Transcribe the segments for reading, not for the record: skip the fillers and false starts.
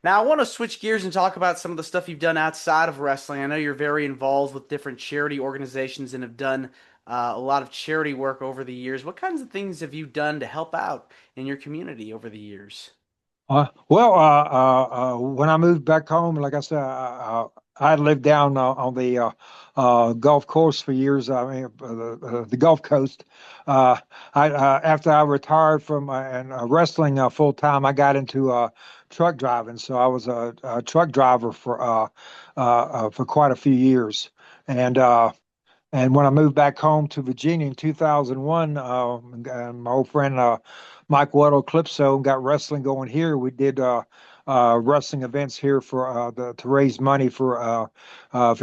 Now, I want to switch gears and talk about some of the stuff you've done outside of wrestling. I know you're very involved with different charity organizations and have done a lot of charity work over the years. What kinds of things have you done to help out in your community over the years? When I moved back home, like I said, I lived down on the Gulf Coast for years. I mean, the Gulf Coast. After I retired from wrestling full time, I got into truck driving. So I was a truck driver for quite a few years, and when I moved back home to Virginia in 2001, and my old friend Mike Weddle Clipso got wrestling going here. We did wrestling events here to raise money for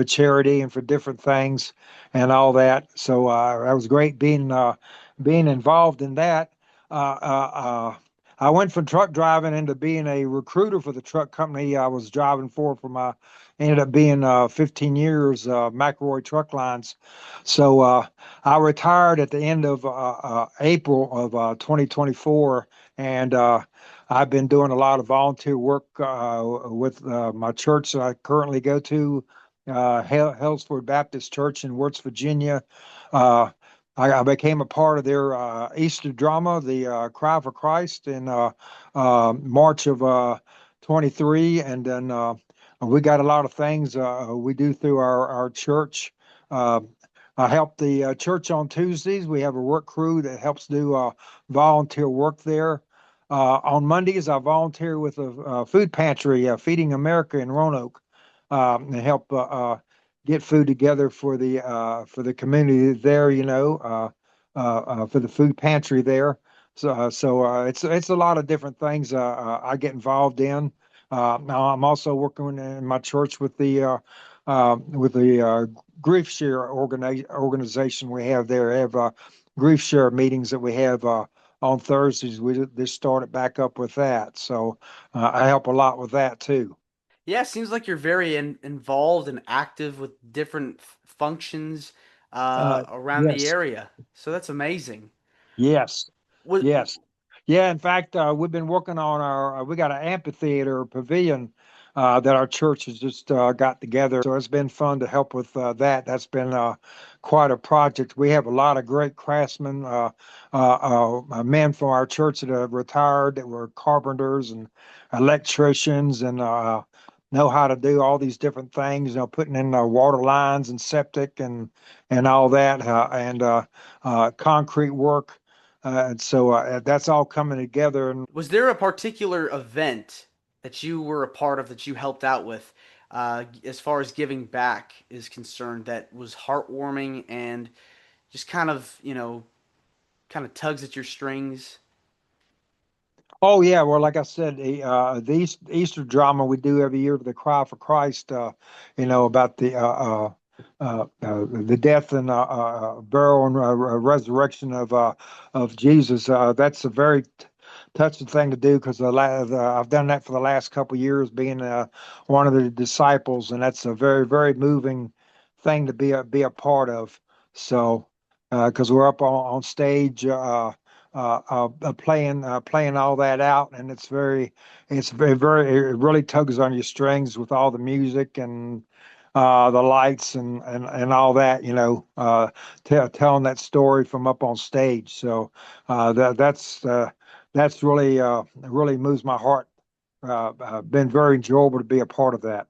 charity and for different things and all that. So that was great being involved in that. Uh, uh, uh, I went from truck driving into being a recruiter for the truck company I was driving for my ended up being 15 years McElroy Truck Lines. So I retired at the end of April of 2024, and I've been doing a lot of volunteer work with my church that I currently go to, Hellsford Baptist Church in Wirtz, Virginia. Uh, I became a part of their Easter drama, the Cry for Christ, in March of 23, and then we got a lot of things we do through our church. Uh, I help the church on Tuesdays. We have a work crew that helps do volunteer work there. On Mondays, I volunteer with a food pantry, Feeding America in Roanoke, and help get food together for the community there. For the food pantry there. So it's a lot of different things I get involved in. Now I'm also working in my church with the grief share organization we have there. I have grief share meetings that we have on Thursdays. We just started back up with that, so I help a lot with that too. Yeah, it seems like you're very involved and active with different functions around the Yes, area. So that's amazing. yes, What yes. Yeah, in fact, we've been working on we got an amphitheater pavilion that our church has just got together. So it's been fun to help with that. That's been quite a project. We have a lot of great craftsmen, men from our church that have retired that were carpenters and electricians and know how to do all these different things, putting in water lines and septic and all that, and concrete work. And so that's all coming together. And was there a particular event that you were a part of that you helped out with as far as giving back is concerned that was heartwarming and just kind of, kind of tugs at your strings? oh yeah, well, like I said, the Easter drama we do every year for the Cry for Christ, about the death and burial and resurrection of Jesus. That's a very touching thing to do because I've done that for the last couple of years, being one of the disciples, and that's a very, very moving thing to be a part of. So, because we're up on stage playing all that out, and it's very, it really tugs on your strings with all the music and the lights and all that, telling that story from up on stage. So that's really really moves my heart. Been very enjoyable to be a part of that.